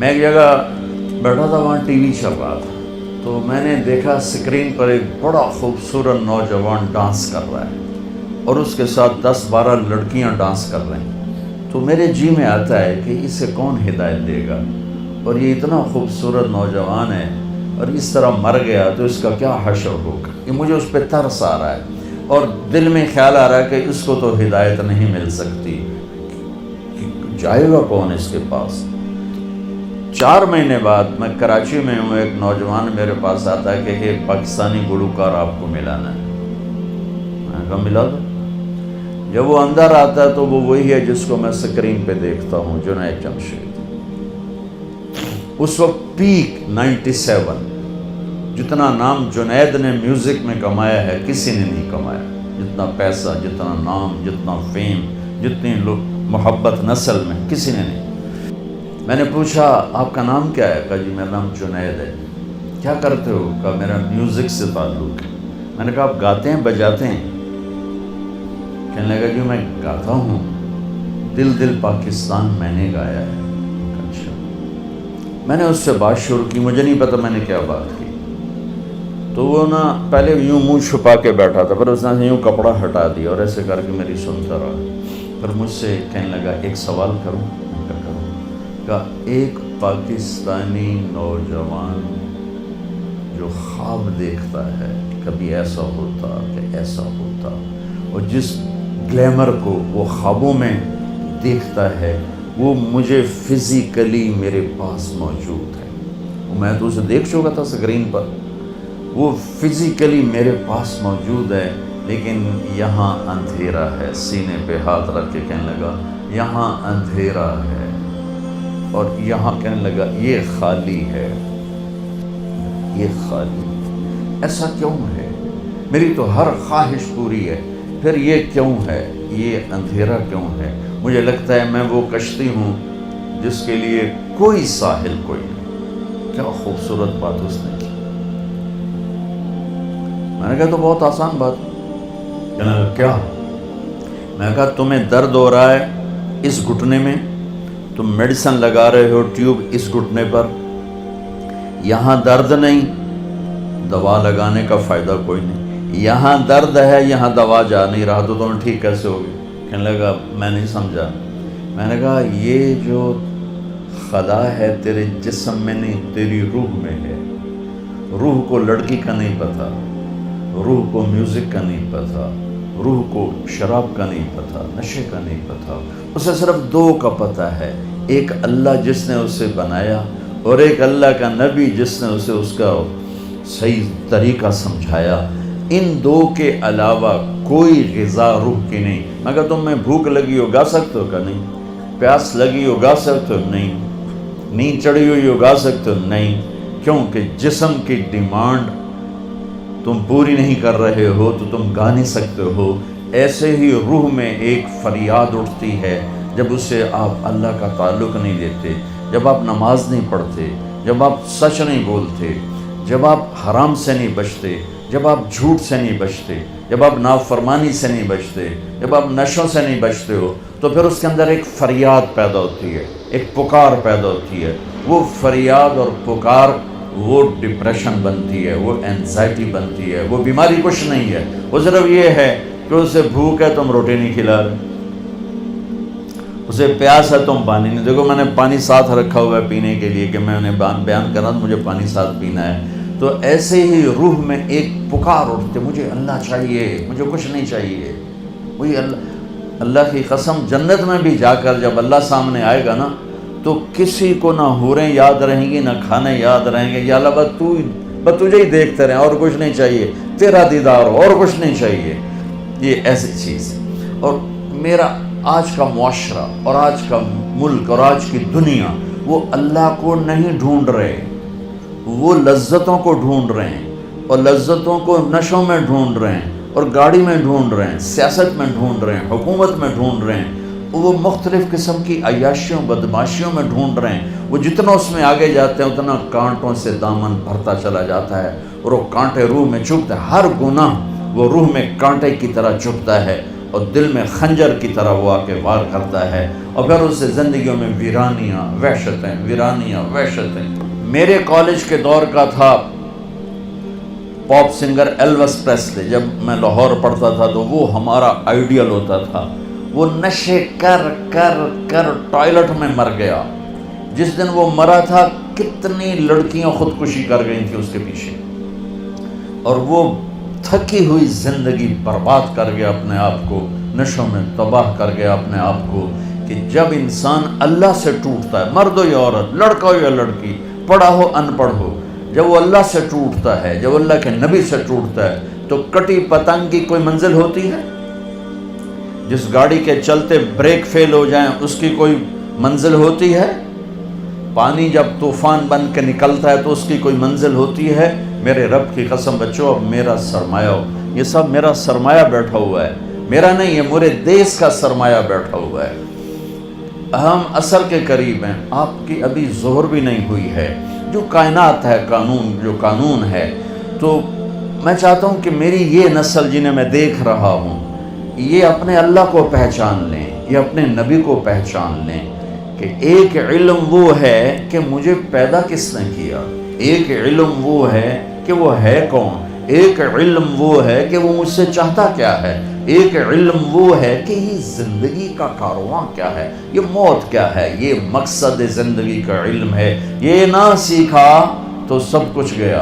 میں ایک جگہ بیٹھا تھا، وہاں ٹی وی چل رہا تھا، تو میں نے دیکھا اسکرین پر ایک بڑا خوبصورت نوجوان ڈانس کر رہا ہے اور اس کے ساتھ 10-12 لڑکیاں ڈانس کر رہی ہیں۔ تو میرے جی میں آتا ہے کہ اسے کون ہدایت دے گا، اور یہ اتنا خوبصورت نوجوان ہے اور اس طرح مر گیا تو اس کا کیا حشر ہوگا۔ یہ مجھے اس پہ ترس آ رہا ہے اور دل میں خیال آ رہا ہے کہ اس کو تو ہدایت نہیں مل سکتی، جائے گا کون اس کے پاس۔ 4 مہینے بعد میں کراچی میں ہوں، ایک نوجوان میرے پاس آتا ہے کہ ایک پاکستانی گلوکار آپ کو ملانا ہے۔ میں نے کہا ملا دو۔ جب وہ اندر آتا ہے تو وہ وہی ہے جس کو میں سکرین پہ دیکھتا ہوں، جنید جمشید۔ اس وقت پیک 97، جتنا نام جنید نے میوزک میں کمایا ہے کسی نے نہیں کمایا، جتنا پیسہ، جتنا نام، جتنا فیم، جتنی محبت نسل میں کسی نے نہیں۔ میں نے پوچھا آپ کا نام کیا ہے؟ کہا جی میرا نام جنید ہے۔ کیا کرتے ہو؟ کہا میرا میوزک سے تعلق ہے۔ میں نے کہا آپ گاتے ہیں بجاتے ہیں؟ کہنے لگا جی میں گاتا ہوں، دل دل پاکستان میں نے گایا ہے۔ اچھا۔ میں نے اس سے بات شروع کی، مجھے نہیں پتا میں نے کیا بات کی، تو وہ نا پہلے یوں منہ چھپا کے بیٹھا تھا، پھر اس نے یوں کپڑا ہٹا دیا اور ایسے کر کے میری سنتا رہا۔ پھر مجھ سے کہنے لگا ایک سوال کروں؟ کہا ایک پاکستانی نوجوان جو خواب دیکھتا ہے کبھی ایسا ہوتا کہ ایسا ہوتا، اور جس گلیمر کو وہ خوابوں میں دیکھتا ہے وہ مجھے فزیکلی میرے پاس موجود ہے۔ میں تو اسے دیکھ چکا تھا اسکرین پر، وہ فزیکلی میرے پاس موجود ہے، لیکن یہاں اندھیرا ہے۔ سینے پہ ہاتھ رکھ کے کہنے لگا یہاں اندھیرا ہے، اور یہاں کہنے لگا یہ خالی ہے، یہ خالی۔ ایسا کیوں ہے؟ میری تو ہر خواہش پوری ہے، پھر یہ کیوں ہے؟ یہ اندھیرا کیوں ہے؟ مجھے لگتا ہے میں وہ کشتی ہوں جس کے لیے کوئی ساحل کوئی نہیں۔ کیا خوبصورت بات اس نے کی۔ میں نے کہا تو بہت آسان بات۔ کہنے لگا کیا؟ میں نے کہا تمہیں درد ہو رہا ہے اس گھٹنے میں، تم میڈیسن لگا رہے ہو ٹیوب اس گھٹنے پر، یہاں درد نہیں، دوا لگانے کا فائدہ کوئی نہیں۔ یہاں درد ہے، یہاں دوا جا نہیں رہا، تو تمہیں ٹھیک کیسے ہوگی؟ کہنے لگا میں نہیں سمجھا۔ میں نے کہا یہ جو خلا ہے تیرے جسم میں نہیں، تیری روح میں ہے۔ روح کو لڑکی کا نہیں پتہ، روح کو میوزک کا نہیں پتہ، روح کو شراب کا نہیں پتہ، نشے کا نہیں پتہ، اسے صرف 2 کا پتہ ہے، ایک اللہ جس نے اسے بنایا، اور ایک اللہ کا نبی جس نے اسے اس کا صحیح طریقہ سمجھایا۔ ان 2 کے علاوہ کوئی غذا روح کی نہیں۔ مگر تم میں بھوک لگی ہو گا سکتے ہو؟ کہ نہیں۔ پیاس لگی ہو گا سکتے ہو؟ نہیں۔ نیند چڑھی ہوئی ہو گا سکتے ہو؟ نہیں۔ کیونکہ جسم کی ڈیمانڈ تم پوری نہیں کر رہے ہو تو تم گا نہیں سکتے ہو۔ ایسے ہی روح میں ایک فریاد اٹھتی ہے جب اسے آپ اللہ کا تعلق نہیں دیتے، جب آپ نماز نہیں پڑھتے، جب آپ سچ نہیں بولتے، جب آپ حرام سے نہیں بچتے، جب آپ جھوٹ سے نہیں بچتے، جب آپ نافرمانی سے نہیں بچتے، جب آپ نشوں سے نہیں بچتے ہو، تو پھر اس کے اندر ایک فریاد پیدا ہوتی ہے، ایک پکار پیدا ہوتی ہے۔ وہ فریاد اور پکار وہ ڈپریشن بنتی ہے، وہ اینزائٹی بنتی ہے، وہ بیماری کچھ نہیں ہے، وہ صرف یہ ہے کہ اسے بھوک ہے تم روٹی نہیں کھلا رہے، اسے پیاس ہے تم پانی نہیں۔ دیکھو میں نے پانی ساتھ رکھا ہوا ہے پینے کے لیے کہ میں انہیں بیان کر رہا ہوں، مجھے پانی ساتھ پینا ہے۔ تو ایسے ہی روح میں ایک پکار اٹھتے، مجھے اللہ چاہیے، مجھے کچھ نہیں چاہیے۔ وہی اللہ کی قسم، جنت میں بھی جا کر جب اللہ سامنے آئے گا نا تو کسی کو نہ حوریں یاد رہیں گی، نہ کھانے یاد رہیں گے، یا اللہ بس تجھے ہی دیکھتے رہیں، اور کچھ نہیں چاہیے، تیرا دیدار ہو، اور کچھ نہیں چاہیے۔ یہ ایسی چیز ہے۔ اور میرا آج کا معاشرہ اور آج کا ملک اور آج کی دنیا وہ اللہ کو نہیں ڈھونڈ رہے، وہ لذتوں کو ڈھونڈ رہے ہیں، اور لذتوں کو نشوں میں ڈھونڈ رہے ہیں، اور گاڑی میں ڈھونڈ رہے ہیں، سیاست میں ڈھونڈ رہے ہیں، حکومت میں ڈھونڈ رہے ہیں، وہ مختلف قسم کی عیاشیوں بدماشیوں میں ڈھونڈ رہے ہیں۔ وہ جتنا اس میں آگے جاتے ہیں اتنا کانٹوں سے دامن بھرتا چلا جاتا ہے، اور وہ کانٹے روح میں چبھتے ہیں، ہر گناہ وہ روح میں کانٹے کی طرح چبھتا ہے، اور دل میں خنجر کی طرح وہ آ کے وار کرتا ہے، اور پھر اس سے زندگیوں میں ویرانیاں وحشتیں۔ میرے کالج کے دور کا تھا پاپ سنگر ایلوس پریسلی، جب میں لاہور پڑھتا تھا تو وہ ہمارا آئیڈیل ہوتا تھا۔ وہ نشے کر ٹوائلٹ میں مر گیا۔ جس دن وہ مرا تھا کتنی لڑکیاں خودکشی کر گئی تھیں اس کے پیچھے، اور وہ تھکی ہوئی زندگی برباد کر گیا اپنے آپ کو، نشوں میں تباہ کر گیا اپنے آپ کو۔ کہ جب انسان اللہ سے ٹوٹتا ہے، مرد ہو یا عورت، لڑکا ہو یا لڑکی، پڑھا ہو ان پڑھ ہو، جب وہ اللہ سے ٹوٹتا ہے، جب اللہ کے نبی سے ٹوٹتا ہے، تو کٹی پتنگ کی کوئی منزل ہوتی ہے؟ جس گاڑی کے چلتے بریک فیل ہو جائیں اس کی کوئی منزل ہوتی ہے؟ پانی جب طوفان بن کے نکلتا ہے تو اس کی کوئی منزل ہوتی ہے؟ میرے رب کی قسم بچوں، اب میرا سرمایہ ہو، یہ سب میرا سرمایہ بیٹھا ہوا ہے، میرا نہیں، یہ میرے دیس کا سرمایہ بیٹھا ہوا ہے۔ ہم عصر کے قریب ہیں، آپ کی ابھی ظہر بھی نہیں ہوئی ہے۔ جو کائنات ہے، جو قانون ہے، تو میں چاہتا ہوں کہ میری یہ نسل جنہیں میں دیکھ رہا ہوں، یہ اپنے اللہ کو پہچان لیں، یہ اپنے نبی کو پہچان لیں کہ ایک علم وہ ہے کہ مجھے پیدا کس نے کیا، ایک علم وہ ہے کہ وہ ہے کون، ایک علم وہ ہے کہ وہ مجھ سے چاہتا کیا ہے، ایک علم وہ ہے کہ یہ زندگی کا کارواں کیا ہے، یہ موت کیا ہے، یہ مقصد زندگی کا علم ہے۔ یہ نہ سیکھا تو سب کچھ گیا۔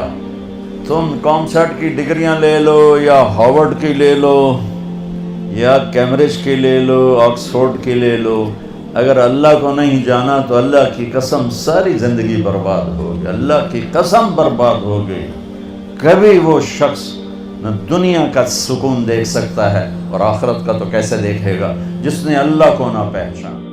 تم کامسٹ کی ڈگریاں لے لو یا ہارورڈ کی لے لو یا کیمبرج کی لے لو، آکسفورڈ کی لے لو، اگر اللہ کو نہیں جانا تو اللہ کی قسم ساری زندگی برباد ہو گئی، اللہ کی قسم برباد ہو گئی۔ کبھی وہ شخص نہ دنیا کا سکون دیکھ سکتا ہے، اور آخرت کا تو کیسے دیکھے گا جس نے اللہ کو نہ پہچانا۔